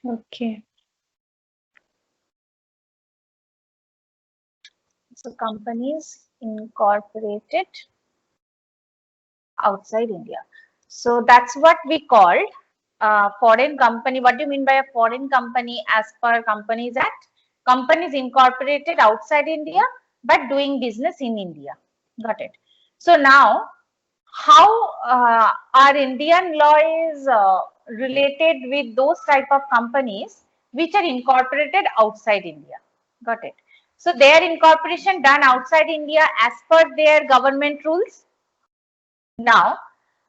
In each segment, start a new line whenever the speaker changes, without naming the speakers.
Okay.
So companies incorporated outside India. So that's what we called foreign company. What do you mean by a foreign company as per Companies Act? Companies incorporated outside India but doing business in India. Got it. So now, how our Indian law is related with those type of companies which are incorporated outside India. Got it. So their incorporation done outside India as per their government rules. Now,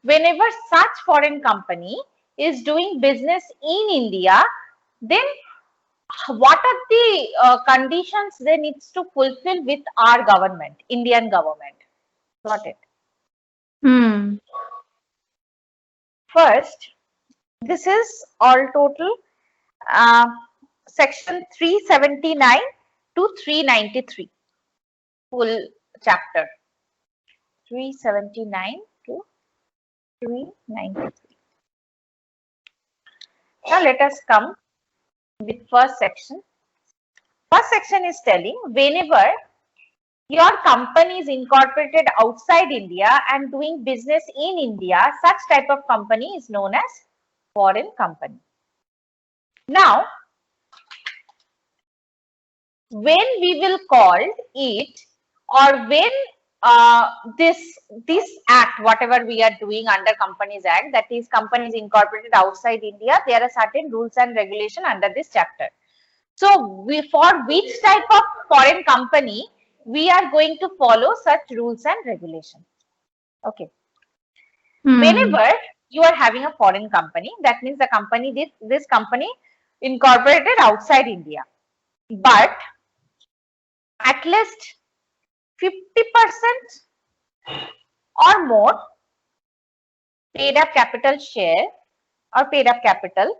whenever such foreign company is doing business in India, then what are the conditions they needs to fulfill with our government, Indian government? Got it.
Hmm.
First, this is all total uh, section 379 to 393, full chapter 379 to 393. Now let us come with first section. First section is telling whenever your company is incorporated outside India and doing business in India, such type of company is known as foreign company. Now, when we will call it, or when this act, whatever we are doing under Companies Act, that is companies incorporated outside India, there are certain rules and regulation under this chapter. So for which type of foreign company we are going to follow such rules and regulations. Okay.
Hmm.
Whenever you are having a foreign company, that means the company, this company incorporated outside India, but at least 50% or more paid up capital share or paid up capital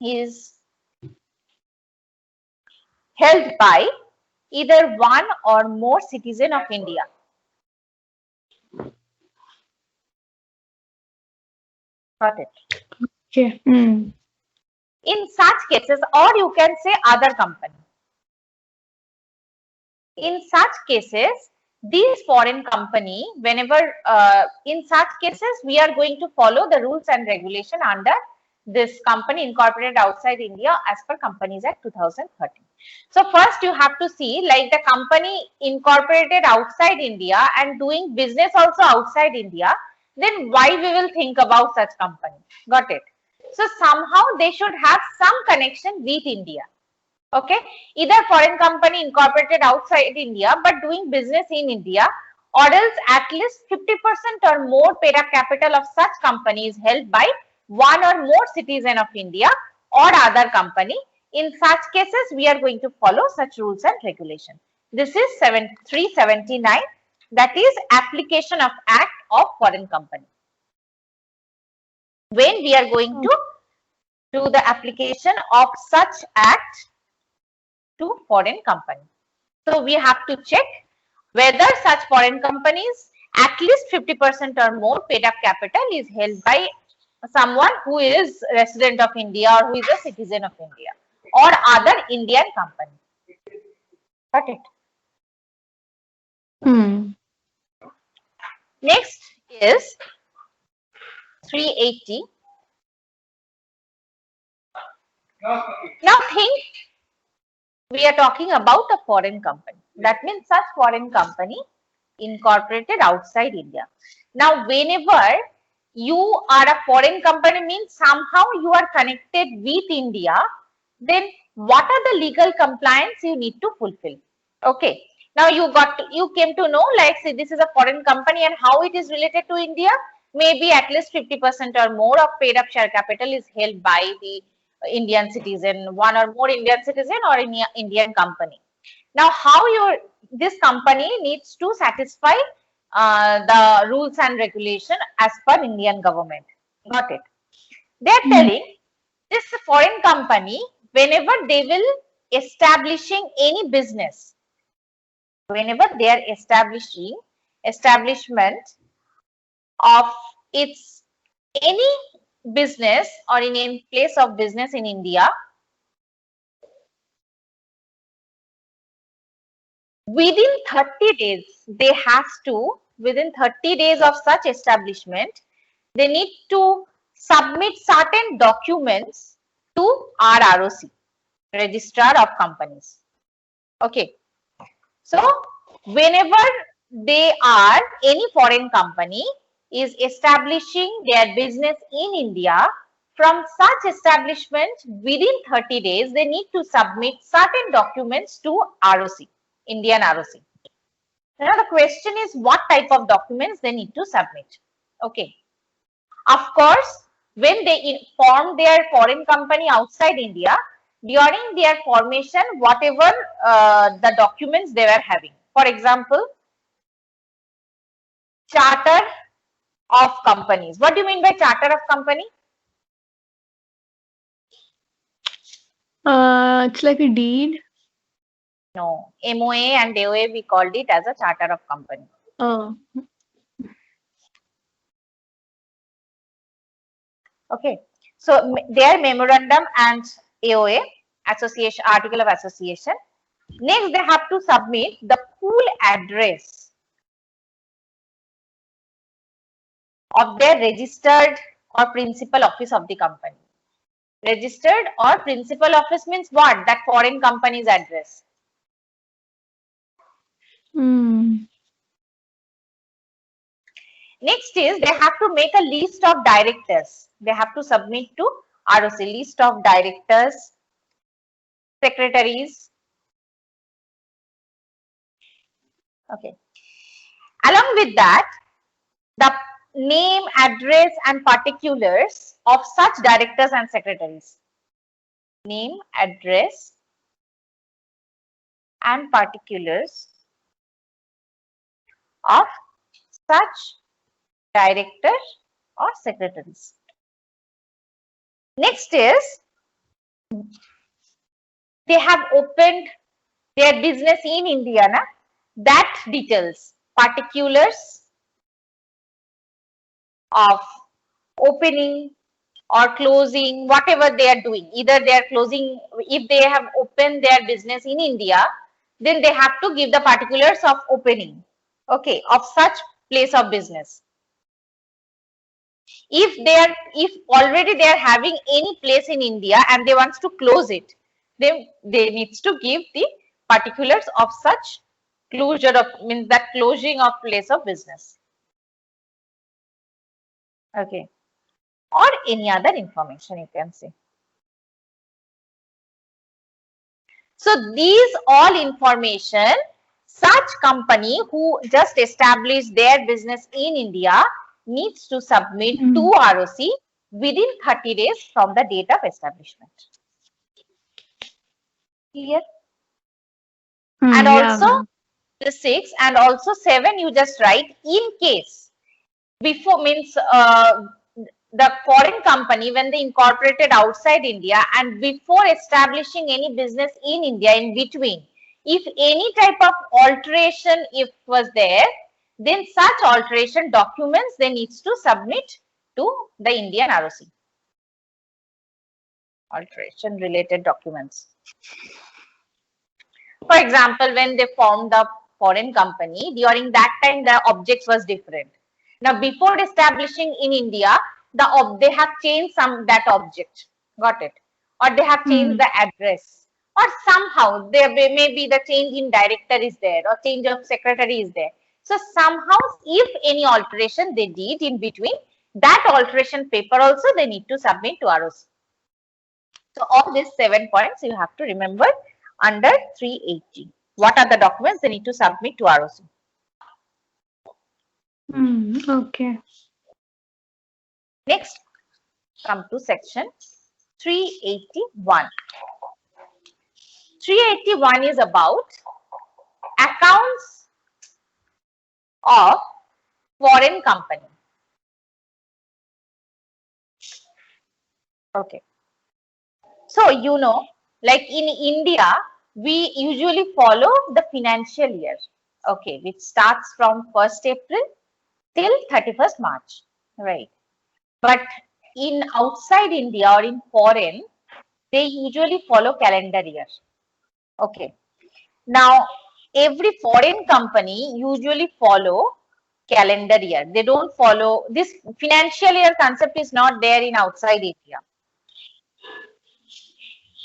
is held by either one or more citizen of India. Got it.
Okay. Hmm.
In such cases, or you can say other company. In such cases, these foreign company, whenever in such cases, we are going to follow the rules and regulation under this company incorporated outside India as per Companies Act 2013. So first you have to see like the company incorporated outside India and doing business also outside India, then why we will think about such company. Got it? So somehow they should have some connection with India. Okay, either foreign company incorporated outside India but doing business in India, or else at least 50% or more paid up capital of such company is held by one or more citizen of India or other company. In such cases, we are going to follow such rules and regulations. This is 379, that is application of Act of Foreign Company. When we are going to do the application of such act to foreign company. So we have to check whether such foreign companies at least 50% or more paid up capital is held by someone who is resident of India or who is a citizen of India or other Indian company. Got it?
Hmm.
Next is 380. Now think, we are talking about a foreign company. That means such foreign company incorporated outside India. Now, whenever you are a foreign company means somehow you are connected with India, then what are the legal compliance you need to fulfill? Okay. Now you came to know like say this is a foreign company and how it is related to India. Maybe at least 50% or more of paid up share capital is held by the Indian citizen, one or more Indian citizen or Indian company. Now, how this company needs to satisfy the rules and regulation as per Indian government. Got it? They are
Hmm.
telling this foreign company whenever they will establishing any business, whenever they are establishment of its any business or in any place of business in India, within 30 days, they have to, within 30 days of such establishment, they need to submit certain documents to our ROC, Registrar of Companies. Okay. So, whenever they are, any foreign company is establishing their business in India, from such establishment within 30 days, they need to submit certain documents to ROC, Indian ROC. Now the question is what type of documents they need to submit. Okay. Of course, when they form their foreign company outside India, during their formation, whatever the documents they were having. For example, charter of companies. What do you mean by charter of company?
It's like a deed.
No, MOA and AOA we called it as a charter of company.
Oh.
Okay, so their memorandum and AOA, association, article of association. Next, they have to submit the full address of their registered or principal office of the company. Registered or principal office means what? That foreign company's address. Next is they have to make a list of directors. They have to submit to ROC, list of directors, secretaries. Okay. Along with that, the name, address and particulars of such directors and secretaries. Name, address and particulars of such directors or secretaries. Next is they have opened their business in India, na? That details, particulars of opening or closing, whatever they are doing. Either they are closing, if they have opened their business in India, then they have to give the particulars of opening, okay, of such place of business. If already they are having any place in India and they want to close it, then they needs to give the particulars of such closure of, means that closing of place of business. Okay. Or any other information you can say. So these all information, such company who just established their business in India needs to submit to ROC within 30 days from the date of establishment. Clear? And also the 6 and also 7 you just write in case. Before means the foreign company when they incorporated outside India and before establishing any business in India in between, if any type of alteration if was there, then such alteration documents they needs to submit to the Indian ROC. Alteration related documents. For example, when they formed the foreign company, during that time the objects was different. Now before establishing in India, they have changed that object, got it, or they have changed the address, or somehow there may be the change in director is there or change of secretary is there. So somehow if any alteration they did in between, that alteration paper also they need to submit to ROC. So all these 7 points you have to remember under 380. What are the documents they need to submit to ROC?
Okay.
Next, come to section 381. 381 is about accounts of foreign company. Okay. So, you know, like in India, we usually follow the financial year, okay, which starts from 1st April till 31st March, right? But in outside India or in foreign, they usually follow calendar year. Okay. Now, every foreign company usually follow calendar year. They don't follow this financial year concept is not there in outside India.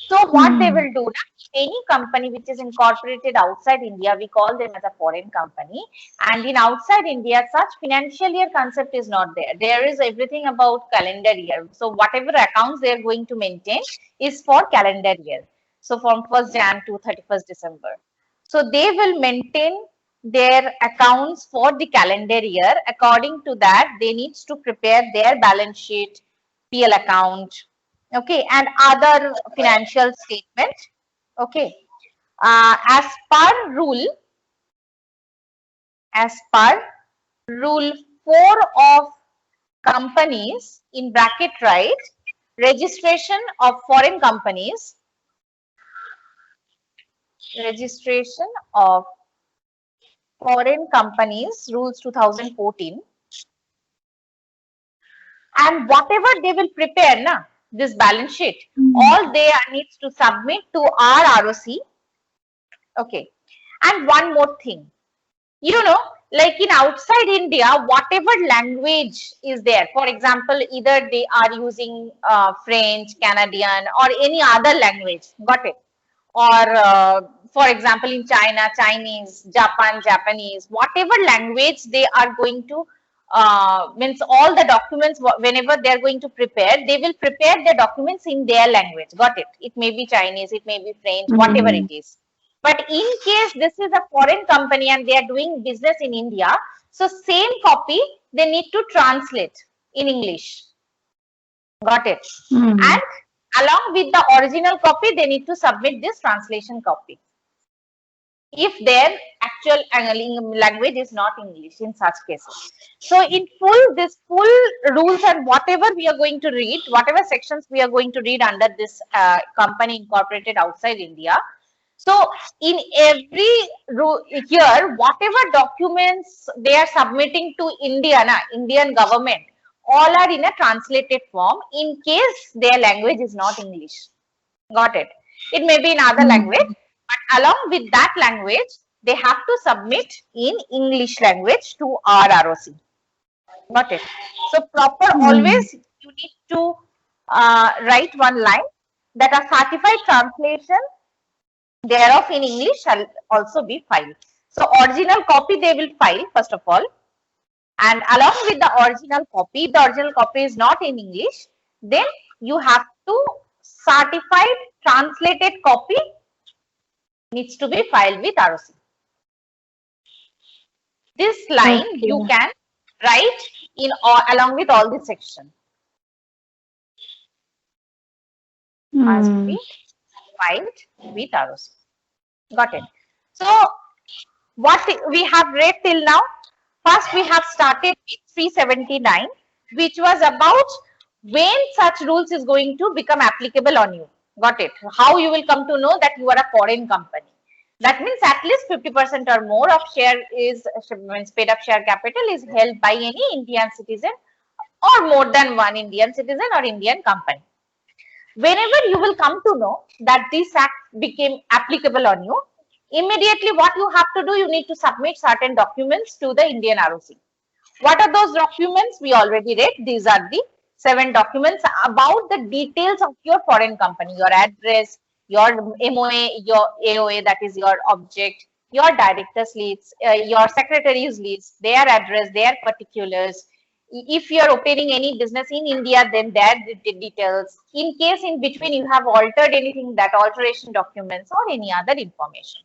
So what they will do, any company which is incorporated outside India, we call them as a foreign company. And in outside India, such financial year concept is not there. There is everything about calendar year. So whatever accounts they are going to maintain is for calendar year. So from 1st Jan to 31st December. So they will maintain their accounts for the calendar year. According to that, they need to prepare their balance sheet, PL account, okay, and other financial statement, okay. As per rule 4 of companies in bracket, right, registration of foreign companies, registration of foreign companies rules 2014, and whatever they will prepare na, this balance sheet, all they needs to submit to our ROC. Okay. And one more thing, like in outside India, whatever language is there, for example, either they are using French, Canadian, or any other language, got it? Or for example, in China, Chinese, Japan, Japanese, whatever language they are going to, means all the documents, whenever they are going to prepare, they will prepare the documents in their language, got it? It may be Chinese, it may be French, whatever it is. But in case this is a foreign company and they are doing business in India, so same copy they need to translate in English. Got it? And along with the original copy, they need to submit this translation copy if their actual language is not English in such cases. So in full, this full rules and whatever we are going to read, whatever sections we are going to read under this company incorporated outside India. So in every year, whatever documents they are submitting to Indian government, all are in a translated form in case their language is not English. Got it? It may be in other language, but along with that language, they have to submit in English language to our ROC. Got it? So proper always you need to write one line that a certified translation thereof in English shall also be filed. So original copy they will file first of all, and along with the original copy, if the original copy is not in English, then you have to certified translated copy needs to be filed with ROC. This line you can write in along with all the section. Must be filed with ROC. Got it? So what we have read till now, first we have started with 379, which was about when such rules is going to become applicable on you. Got it? How you will come to know that you are a foreign company. That means at least 50% or more of share is paid up share capital is held by any Indian citizen or more than one Indian citizen or Indian company. Whenever you will come to know that this act became applicable on you, immediately what you have to do, you need to submit certain documents to the Indian ROC. What are those documents? We already read. These are the 7 documents about the details of your foreign company, your address, your MOA, your AOA, that is your object, your director's list, your secretary's list, their address, their particulars. If you are opening any business in India, then their details. In case in between you have altered anything, that alteration documents or any other information.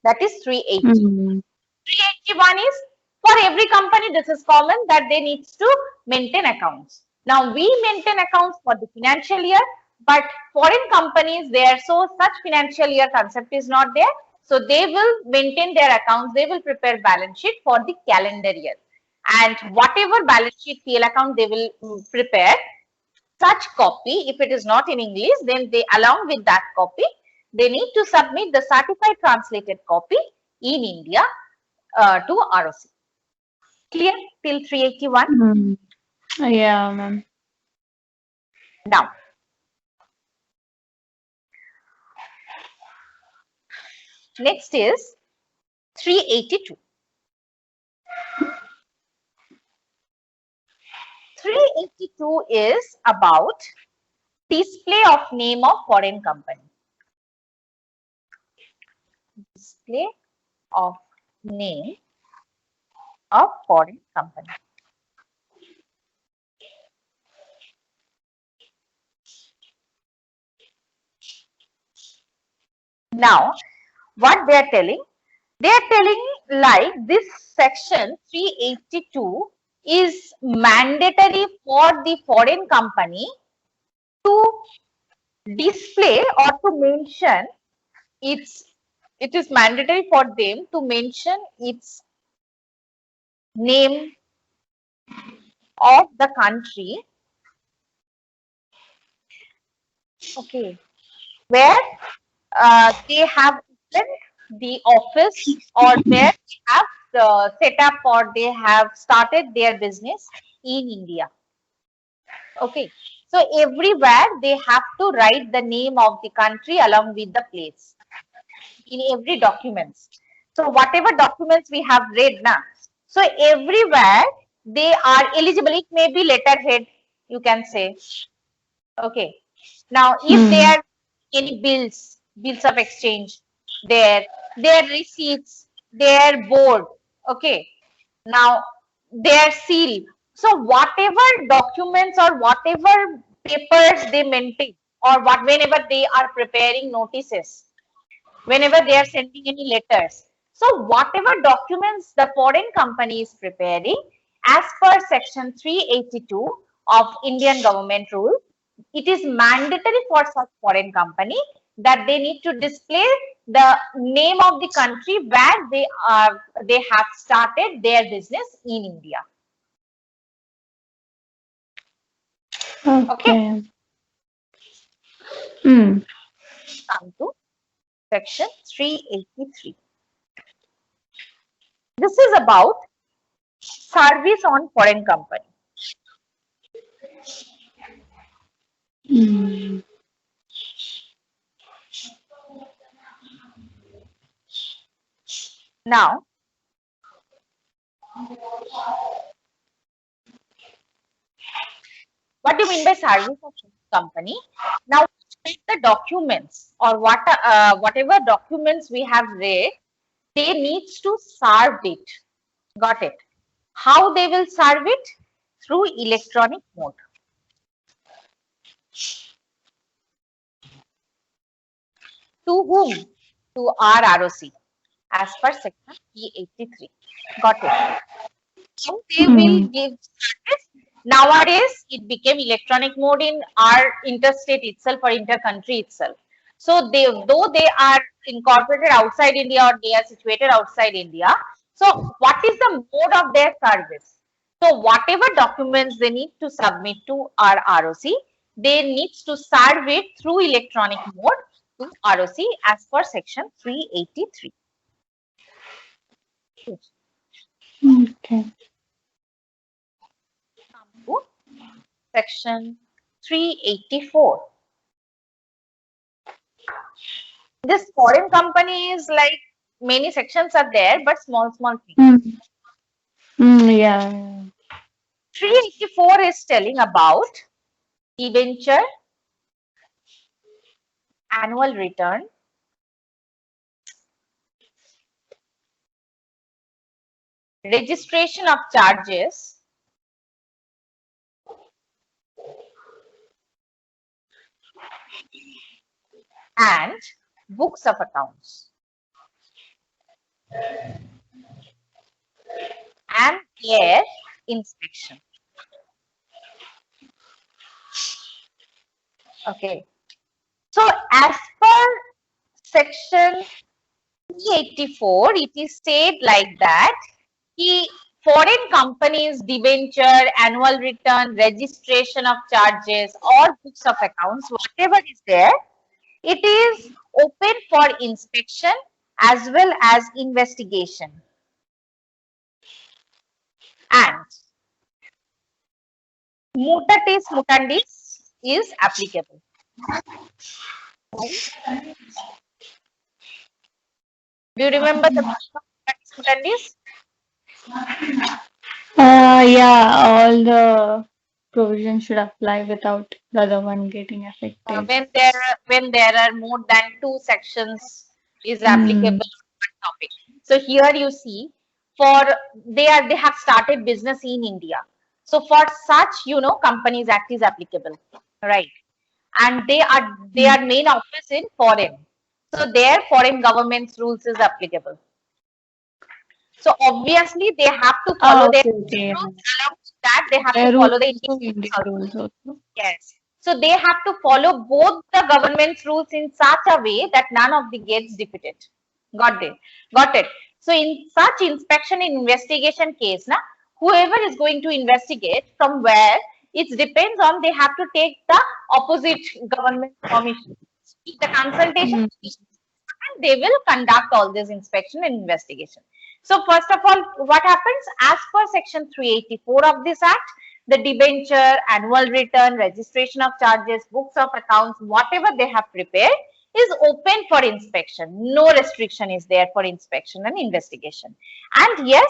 That is 380. 381 is for every company, this is common that they need to maintain accounts. Now we maintain accounts for the financial year, but foreign companies there, so such financial year concept is not there. So they will maintain their accounts, they will prepare balance sheet for the calendar year. And whatever balance sheet PL account they will prepare, such copy, if it is not in English, then they along with that copy, they need to submit the certified translated copy in India to ROC. Clear till 381?
Yeah, ma'am.
Now, next is 382. 382 is about display of name of foreign company. Display of name of foreign company. Now, what they are telling? They are telling like this section 382 is mandatory for the foreign company to display or to mention it is mandatory for them to mention its name of the country, okay, where they have opened the office or where they have set up or they have started their business in India. Okay, so everywhere they have to write the name of the country along with the place in every documents. So whatever documents we have read now, so everywhere they are eligible. It may be letterhead, you can say. Okay. Now, if there are any bills of exchange, their receipts, their board, okay. Now, their seal. So, whatever documents or whatever papers they maintain, or whenever they are preparing notices, whenever they are sending any letters. So, whatever documents the foreign company is preparing, as per section 382 of Indian government rule, it is mandatory for such foreign company that they need to display the name of the country where they have started their business in India.
Okay.
Come to section 383. This is about service on foreign company. Now, what do you mean by service of company? Now, the documents or whatever documents we have read, they needs to serve it. Got it? How they will serve it? Through electronic mode. To whom? To our ROC as per section 383. Got it? So they will give service. Nowadays, it became electronic mode in our interstate itself or inter-country itself. So though they are incorporated outside India or they are situated outside India. So what is the mode of their service? So whatever documents they need to submit to our ROC, they need to serve it through electronic mode to ROC as per section 383.
Okay.
To section 384. This foreign company is like many sections are there, but small things.
Yeah.
384 is telling about debenture, annual return, registration of charges, and books of accounts. And their inspection. Okay. So as per section 384, it is said like that foreign companies, debenture, annual return, registration of charges or books of accounts, whatever is there, it is open for inspection as well as investigation. And mutatis mutandis, is applicable. Do you remember the attendees?
Yeah, all the provisions should apply without the other one getting affected.
When there are more than two sections is
Hmm.
applicable on one topic. So here you see, for they have started business in India. So for such, Companies Act is applicable, right? And their main office in foreign. So their foreign government's rules is applicable. So obviously they have to follow their
Okay, okay.
rules. Along with that, they have to
Their rules
follow the Indian
also,
rules
Indian
also.
rules also.
Yes. So they have to follow both the government's rules in such a way that none of the gets defeated. Got it? Got it. So in such inspection and investigation case, whoever is going to investigate from where, it depends on, they have to take the opposite government permission. The consultation,
Hmm.
and they will conduct all this inspection and investigation. So first of all, what happens as per section 384 of this act, the debenture, annual return, registration of charges, books of accounts, whatever they have prepared is open for inspection. No restriction is there for inspection and investigation. And yes,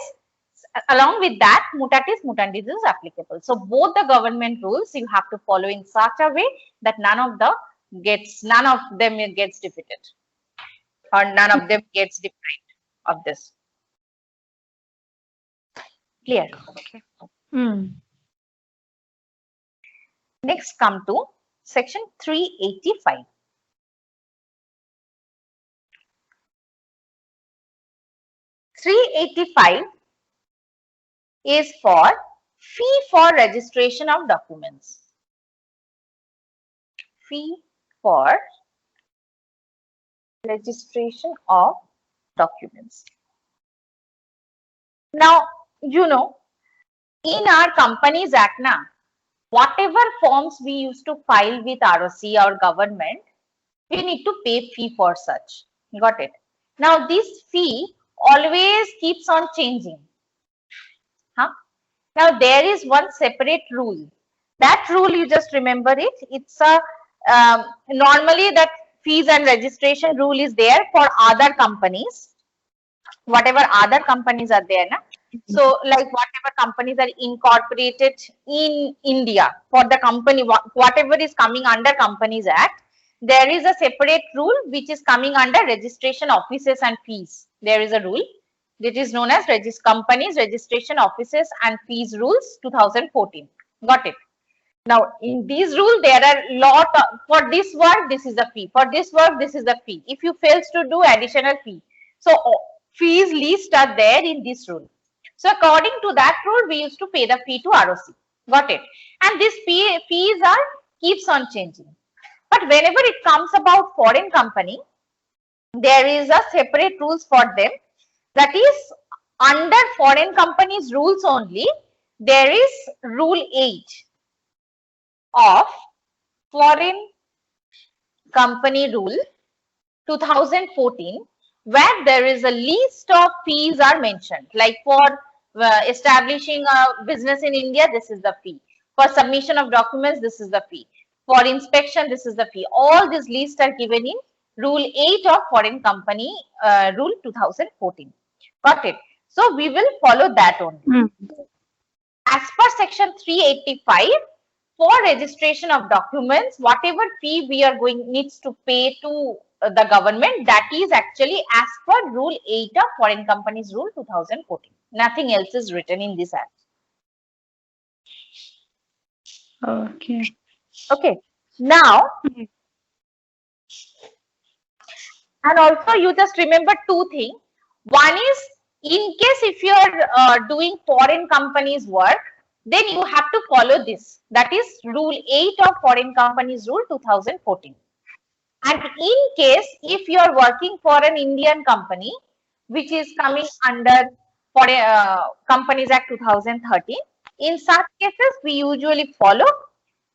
along with that, mutatis mutandis is applicable. So both the government rules you have to follow in such a way that none of them gets defeated, or none of them gets deprived of this. Clear? Okay.
Hmm.
Next, come to section 385. (385) is for fee for registration of documents. Fee for registration of documents. Now, in our Companies Act, whatever forms we used to file with ROC or government, we need to pay fee for such. Got it? Now, this fee always keeps on changing. Huh? Now, there is one separate rule. That rule, you just remember it. It's a normally that fees and registration rule is there for other companies, whatever other companies are there. So, like whatever companies are incorporated in India, for the company, whatever is coming under Companies Act, there is a separate rule which is coming under registration offices and fees. There is a rule that is known as Companies Registration Offices and Fees Rules 2014. Got it? Now, in these rules, there are for this work, this is the fee. For this work, this is the fee. If you fails to do, additional fee. So, fees list are there in this rule. So, according to that rule, we used to pay the fee to ROC. Got it? And these fees keeps on changing. But whenever it comes about foreign company, there is a separate rules for them. That is, under foreign companies rules only, there is rule 8 of Foreign Company Rule 2014, where there is a list of fees are mentioned. Like for establishing a business in India, this is the fee. For submission of documents, this is the fee. For inspection, this is the fee. All these lists are given in Rule 8 of Foreign Company Rule 2014. Got it? So we will follow that only.
Hmm.
As per section 385, for registration of documents, whatever fee we are needs to pay to the government, that is actually as per Rule 8 of Foreign Companies Rule 2014. Nothing else is written in this act.
Okay.
Okay. Now, and also you just remember two things. One is, in case if you are doing foreign companies work, then you have to follow this. That is Rule 8 of Foreign Companies Rule 2014. And in case if you are working for an Indian company, which is coming under Companies Act 2013, in such cases, we usually follow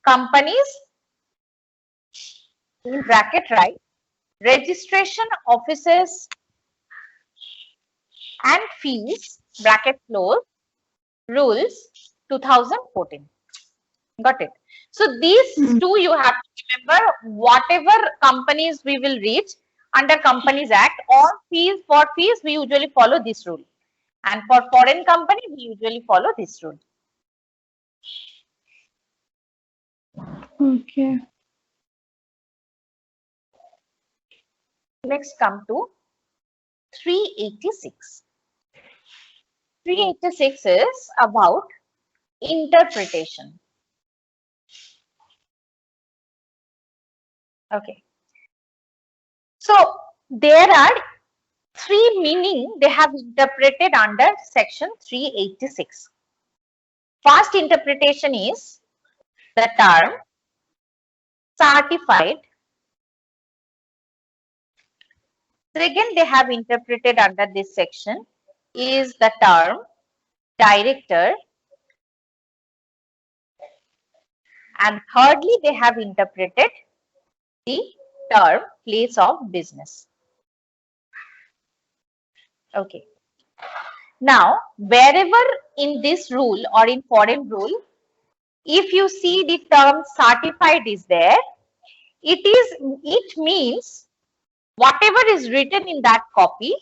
companies, in bracket, right, registration offices and fees, bracket close, rules 2014. Got it? So these two you have to remember. Whatever companies we will reach under Companies Act, or for fees we usually follow this rule, and for foreign company we usually follow this rule.
Okay.
Next come to 386. 386 is about interpretation. Okay. So there are three meaning they have interpreted under section 386. First interpretation is the term certified. Second, they have interpreted under this section is the term director. And thirdly, they have interpreted the term place of business. Okay. Now, wherever in this rule or in foreign rule, if you see the term certified is there, it means whatever is written in that copy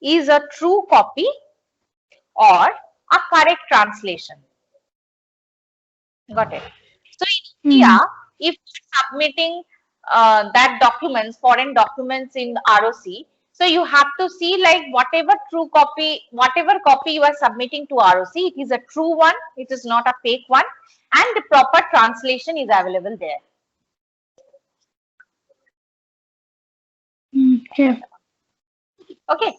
is a true copy or a correct translation. Got it? So in India, if submitting that documents, foreign documents in ROC, so you have to see like whatever copy you are submitting to ROC, it is a true one, it is not a fake one, and the proper translation is available there.
Okay.
Okay.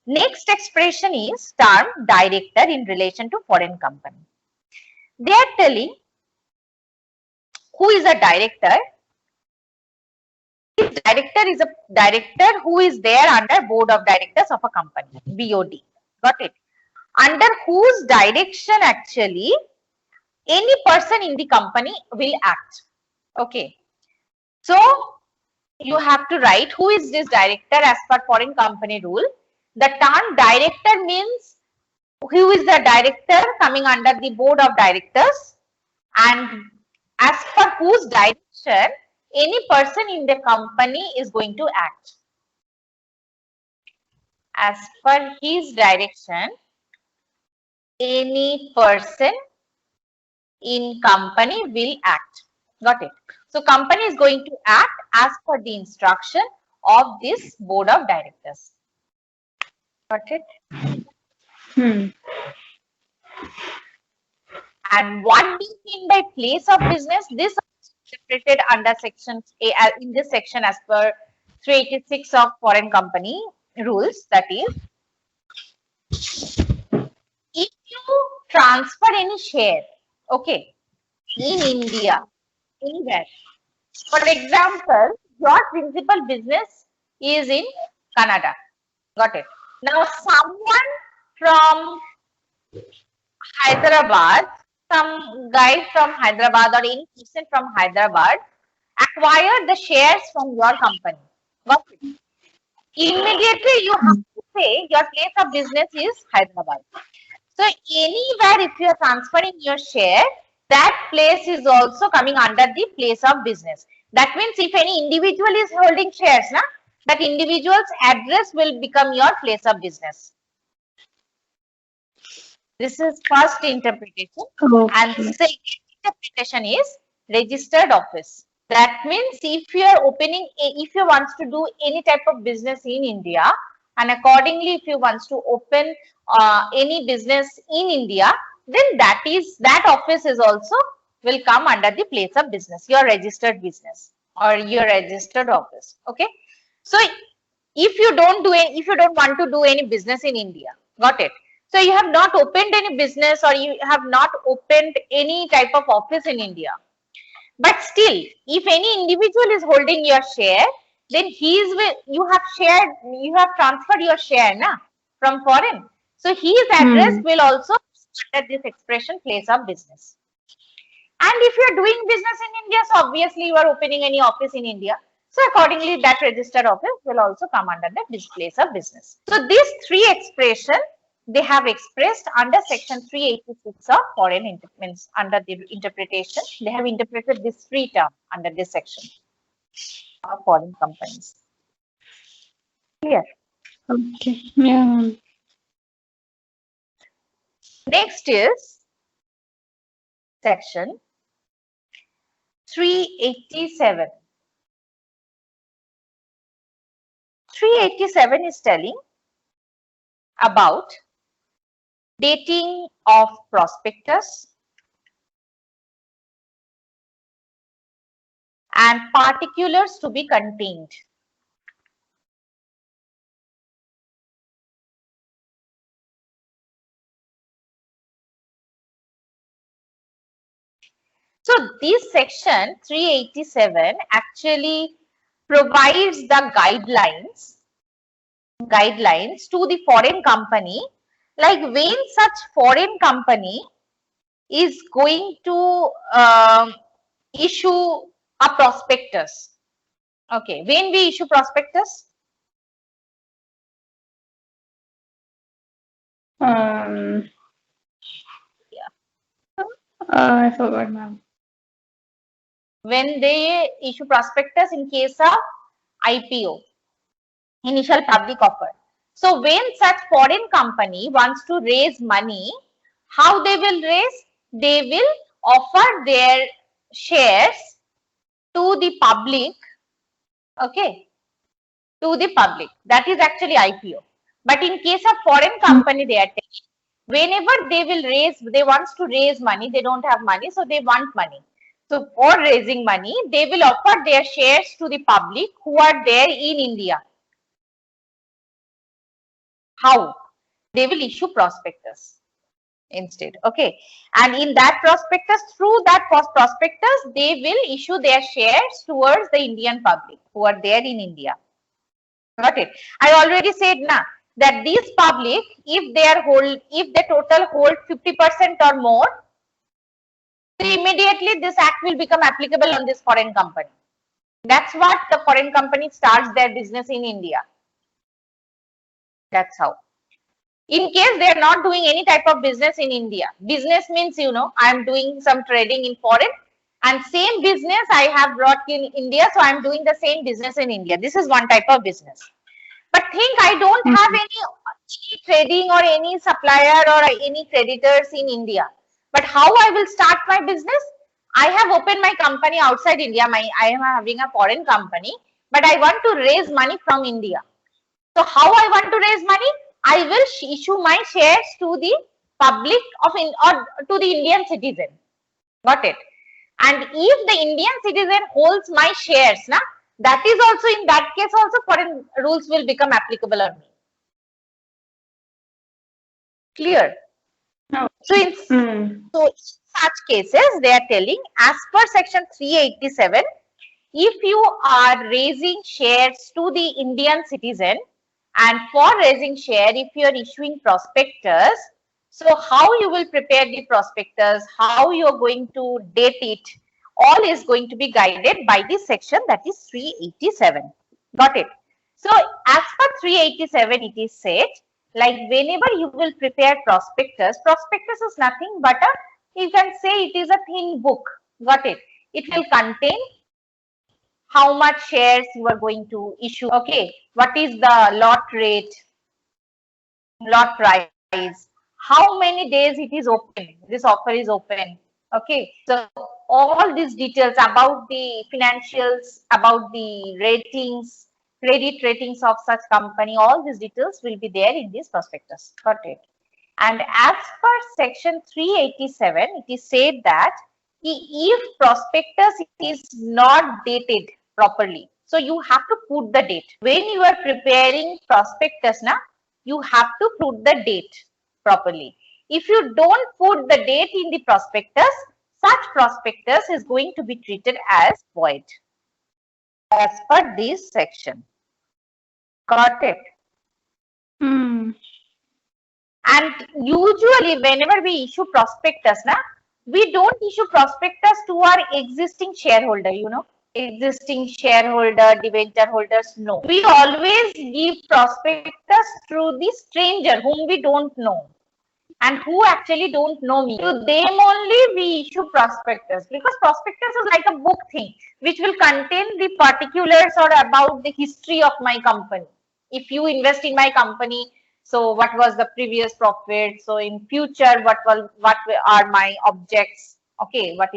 Next expression is term director in relation to foreign company. They are telling who is a director. This director is a director who is there under board of directors of a company, BOD. Got it? Under whose direction actually any person in the company will act. Okay. So you have to write who is this director as per foreign company rule. The term director means who is the director coming under the board of directors, and as per whose direction any person in the company is going to act. As per his direction, any person in company will act. Got it? So company is going to act as per the instruction of this board of directors. Got it? And what do you mean by place of business? This is separated under section in this section as per 386 of foreign company rules. That is, if you transfer any share, okay, in India, anywhere. For example, your principal business is in Canada. Got it? Now, someone from Hyderabad, some guy from Hyderabad or any person from Hyderabad acquired the shares from your company. Got it? Immediately, you have to say your place of business is Hyderabad. So, anywhere if you are transferring your share, that place is also coming under the place of business. That means if any individual is holding shares, that individual's address will become your place of business. This is first interpretation.
Okay.
And second interpretation is registered office. That means if you are opening, if you want to do any type of business in India, and accordingly if you want to open any business in India, then that office is also will come under the place of business, your registered business or your registered office. Okay. So if you don't want to do any business in India, got it? So you have not opened any business or you have not opened any type of office in India. But still, if any individual is holding your share, then you have transferred your share from foreign. So his address will also under this expression place of business. And if you are doing business in India, so obviously you are opening any office in India. So accordingly, that registered office will also come under the place of business. So these three expressions they have expressed under section 386 of foreign means under the interpretation. They have interpreted this free term under this section of foreign companies. Clear?
Okay. Yeah.
Next is section 387. 387 is telling about dating of prospectus and particulars to be contained. So this section 387 actually provides the guidelines to the foreign company, like when such foreign company is going to issue a prospectus. Okay, when we issue prospectus?
I forgot, ma'am.
When they issue prospectus in case of IPO, initial public offer. So when such foreign company wants to raise money, how they will raise? They will offer their shares to the public, okay, to the public. That is actually IPO. But in case of foreign company, they are telling, whenever they will raise, they want to raise money, they don't have money, so they want money. So for raising money, they will offer their shares to the public who are there in India. How? They will issue prospectus instead. Okay. And in that prospectus, through that prospectus, they will issue their shares towards the Indian public who are there in India. Got it? I already said now that these public, if they total hold 50% or more, so immediately this act will become applicable on this foreign company. That's what the foreign company starts their business in India. That's how. In case they are not doing any type of business in India, business means, I am doing some trading in foreign and same business I have brought in India, so I am doing the same business in India. This is one type of business. But think I don't have any trading or any supplier or any creditors in India. But how I will start my business? I have opened my company outside India. I am having a foreign company, but I want to raise money from India. So how I want to raise money? I will issue my shares to the public or to the Indian citizen. Got it? And if the Indian citizen holds my shares, that is also, in that case also, foreign rules will become applicable on me. Clear?
No.
So in such cases, they are telling, as per section 387, if you are raising shares to the Indian citizen, and for raising share, if you are issuing prospectus, so how you will prepare the prospectus, how you are going to date it, all is going to be guided by this section, that is 387. Got it? So as per 387, it is said, like whenever you will prepare prospectus is nothing but you can say it is a thin book. Got it? It will contain how much shares you are going to issue. Okay. What is the lot rate, lot price, how many days it is open, this offer is open. Okay. So all these details about the financials, about the ratings, credit ratings of such company, all these details will be there in this prospectus. Got it? And as per section 387, it is said that if prospectus is not dated properly, so you have to put the date. When you are preparing prospectus, you have to put the date properly. If you don't put the date in the prospectus, such prospectus is going to be treated as void as per this section. Got it? And usually whenever we issue prospectus, we don't issue prospectus to our existing shareholder, existing shareholder, debenture holders? No. We always give prospectus through the stranger whom we don't know and who actually don't know me. To them only we issue prospectus, because prospectus is like a book thing which will contain the particulars or about the history of my company. If you invest in my company, so what was the previous profit? So in future, what are my objects? Okay, what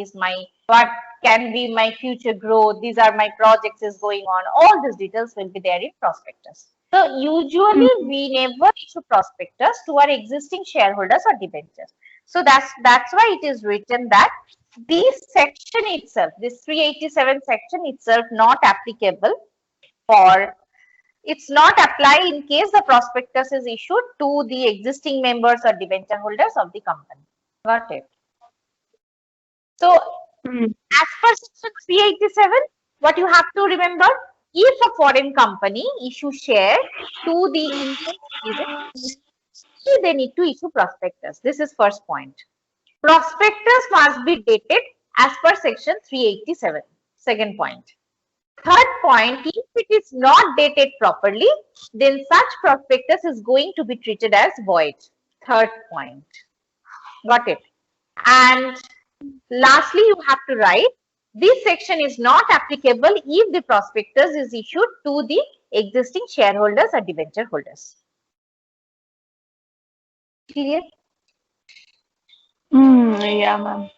can be my future growth? These are my projects is going on. All these details will be there in prospectus. So usually we never issue prospectus to our existing shareholders or debentures. So that's why it is written that this section itself, this 387 section itself, not applicable, or it's not apply in case the prospectus is issued to the existing members or debenture holders of the company. Got it? So as per section 387, what you have to remember, if a foreign company issue share to the Indian citizen, they need to issue prospectus. This is first point. Prospectus must be dated as per section 387. Second point. Third point, if it is not dated properly, then such prospectus is going to be treated as void. Third point. Got it? And lastly, you have to write, this section is not applicable if the prospectus is issued to the existing shareholders or debenture holders. Clear?
Yeah, ma'am.